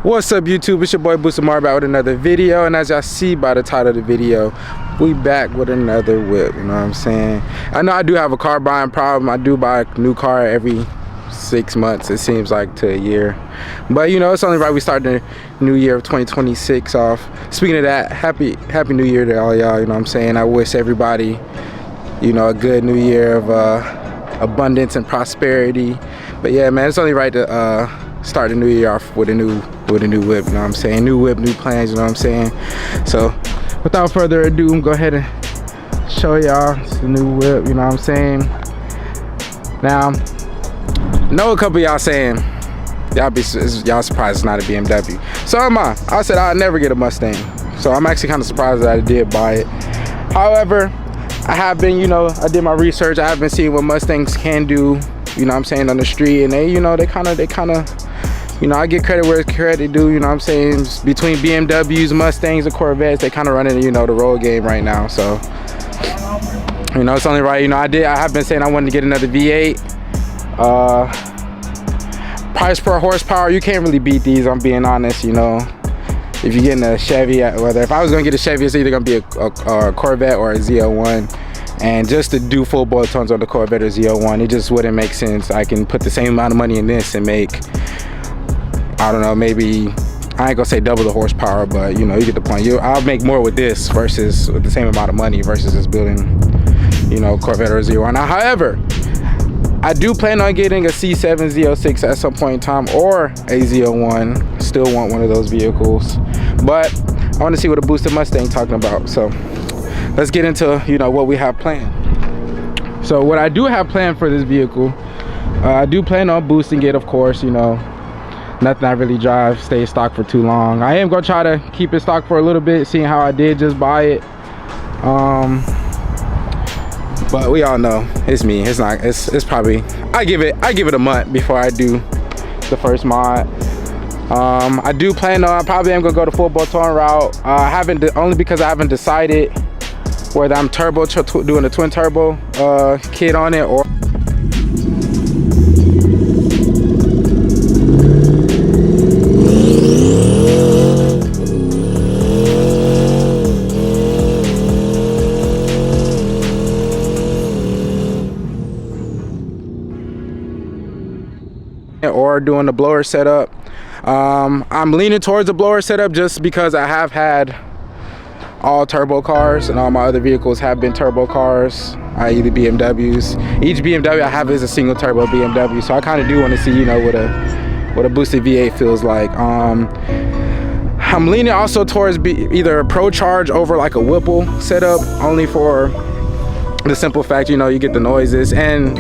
What's up, YouTube? It's your boy BoostedMari back with another video, and as y'all see by the title of the video, we back with another whip. You know what I'm saying? I know I do have a car buying problem. I do buy a new car every 6 months, it seems like, to a year, but you know, it's only right we start the new year of 2026 off. Speaking of that, happy new year to all y'all. You know what I'm saying? I wish everybody, you know, a good new year of abundance and prosperity. But yeah, man, it's only right to start the new year off with a new whip. You know what I'm saying? New whip, new plans. You know what I'm saying? So without further ado, I'm gonna go ahead and show y'all the new whip. You know what I'm saying? Now, I know a couple of y'all saying y'all surprised it's not a BMW. So am I. I said I'd never get a Mustang. So I'm actually kind of surprised that I did buy it. However, I have been, you know, I did my research. I have been seeing what Mustangs can do, you know what I'm saying, on the street, and they, you know, they kind of, you know, I get credit where it's credit due. You know what I'm saying? Between BMWs, Mustangs, and Corvettes, they kind of running, you know, the road game right now. So, you know, it's only right. You know, I have been saying I wanted to get another V8. Price per horsepower, you can't really beat these, I'm being honest. You know, if you're getting a Chevy, if I was gonna get a Chevy, it's either gonna be a Corvette or a Z01. And just to do full bolt-ons on the Corvette or Z01, it just wouldn't make sense. I can put the same amount of money in this and make, I don't know, maybe, I ain't gonna say double the horsepower, but you know, you get the point. I'll make more with this versus with the same amount of money versus just building, you know, Corvette or Z01. Now, however, I do plan on getting a C7 Z06 at some point in time, or a Z01. Still want one of those vehicles, but I want to see what a boosted Mustang talking about. So let's get into, you know, what we have planned. So what I do have planned for this vehicle, I do plan on boosting it, of course. You know, nothing I really drive stays stock for too long. I am gonna try to keep it stock for a little bit, seeing how I did just buy it. But we all know it's me. It's not. It's probably. I give it a month before I do the first mod. I do plan on. I probably am gonna go the full bolt-on route. I haven't, only because I haven't decided whether I'm doing a twin turbo kit on it, or doing the blower setup. I'm leaning towards the blower setup just because I have had all turbo cars, and all my other vehicles have been turbo cars, i.e. the BMWs. Each BMW I have is a single turbo BMW, so I kind of do want to see, you know, what a boosted V8 feels like. I'm leaning also towards either a Pro Charge over like a Whipple setup, only for the simple fact, you know, you get the noises. And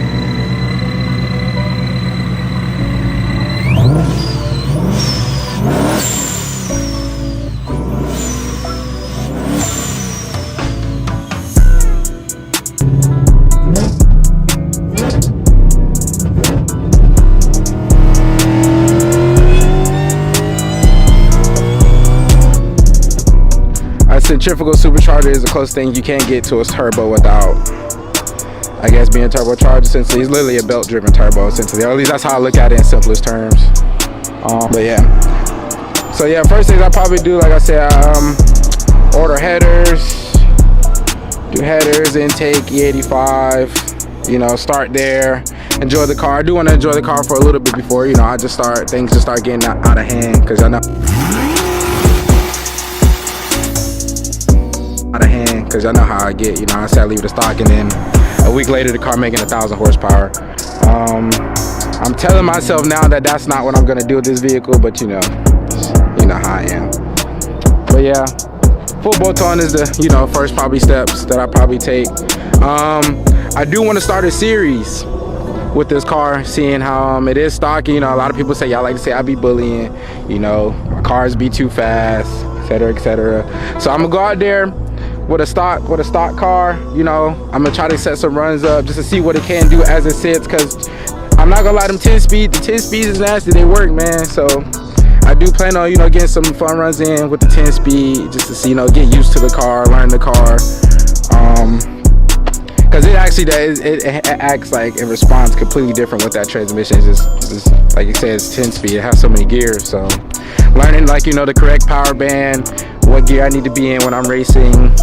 centrifugal supercharger is the closest thing you can get to a turbo without, I guess, being turbocharged. Essentially, it's literally a belt-driven turbo, essentially, or at least that's how I look at it in simplest terms. But yeah, so yeah, first things I probably do, like I said, order headers, do headers, intake, E85, you know, start there, enjoy the car. I do want to enjoy the car for a little bit before, you know, things just start getting out of hand, because I know how I get. You know, I say I leave the stock, and then a week later the car making 1,000 horsepower. I'm telling myself now that that's not what I'm gonna do with this vehicle, but you know how I am. But yeah, full bolt-on is the, you know, first probably steps that I probably take. I do want to start a series with this car, seeing how it is stocky. You know, a lot of people say, y'all like to say I be bullying, you know, my cars be too fast, etc., etc. So I'm gonna go out there with a stock car. You know, I'm gonna try to set some runs up just to see what it can do as it sits, because I'm not gonna lie, the 10 speeds is nasty. They work, man. So I do plan on, you know, getting some fun runs in with the 10 speed, just to see, you know, get used to the car, learn the car. Because it actually does, it acts like it responds completely different with that transmission. It's just like you said, it's 10 speed. It has so many gears. So learning, like, you know, the correct power band, what gear I need to be in when I'm racing.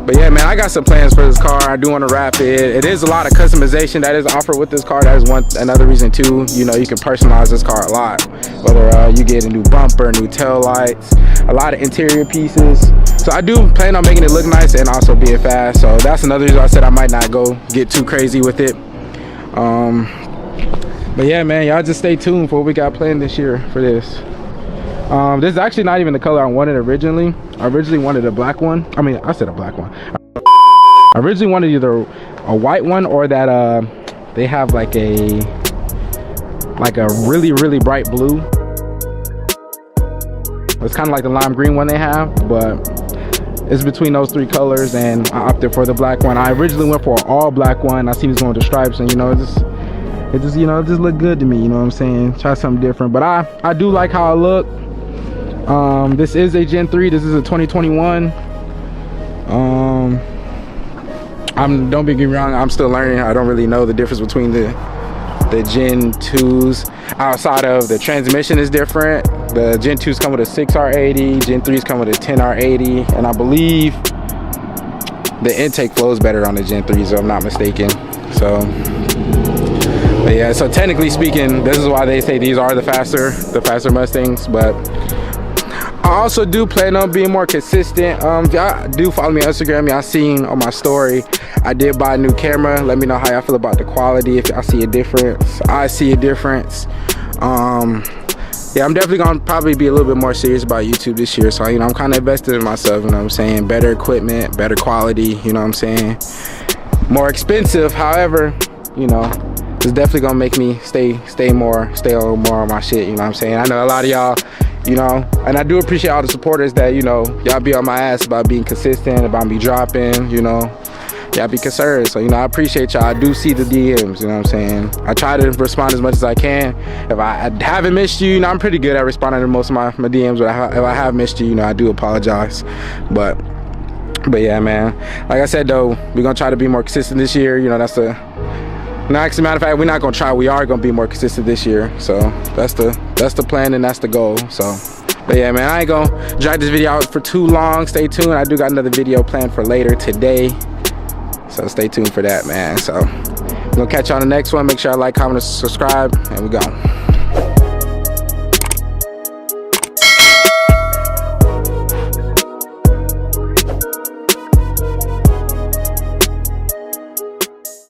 But yeah, man, I got some plans for this car. I do want to wrap it. It is a lot of customization that is offered with this car. That is another reason too. You know, you can personalize this car a lot. Whether you get a new bumper, new tail lights, a lot of interior pieces. So I do plan on making it look nice and also being fast. So that's another reason I said I might not get too crazy with it. But yeah, man, y'all just stay tuned for what we got planned this year for this. This is actually not even the color I wanted originally. I originally wanted a black one. I mean, I said a black one. I originally wanted either a white one or that they have like a really bright blue. It's kind of like the lime green one they have, but it's between those three colors, and I opted for the black one. I originally went for an all black one. I seen this going with the stripes, and you know, it just looked good to me, you know what I'm saying? Try something different, but I do like how I look. This is a Gen 3. This is a 2021. Don't be getting me wrong, I'm still learning. I don't really know the difference between the Gen 2s outside of the transmission is different. The Gen 2s come with a 6R80, Gen 3s come with a 10R80, and I believe the intake flows better on the Gen 3s, if I'm not mistaken. So, but yeah, so technically speaking, this is why they say these are the faster Mustangs. But I also do plan on being more consistent. If y'all do follow me on Instagram, y'all seen on my story, I did buy a new camera. Let me know how y'all feel about the quality, if y'all see a difference. I see a difference. Yeah, I'm definitely gonna probably be a little bit more serious about YouTube this year. So, you know, I'm kind of invested in myself, you know what I'm saying? Better equipment, better quality, you know what I'm saying? More expensive, however, you know, it's definitely gonna make me stay a little more on my shit, you know what I'm saying? I know a lot of y'all, you know, and I do appreciate all the supporters that, you know, y'all be on my ass about being consistent, about me dropping, you know, y'all be concerned. So, you know, I appreciate y'all. I do see the DMs, you know what I'm saying? I try to respond as much as I can. If I haven't missed you, you know, I'm pretty good at responding to most of my DMs, but if I have missed you, you know, I do apologize. But yeah, man, like I said though, we're gonna try to be more consistent this year. You know, that's the as a matter of fact, we're not gonna try, we are gonna be more consistent this year. So that's the plan and that's the goal. So, but yeah, man, I ain't gonna drag this video out for too long. Stay tuned. I do got another video planned for later today, so stay tuned for that, man. So we'll catch you on the next one. Make sure I like, comment, and subscribe, and we go.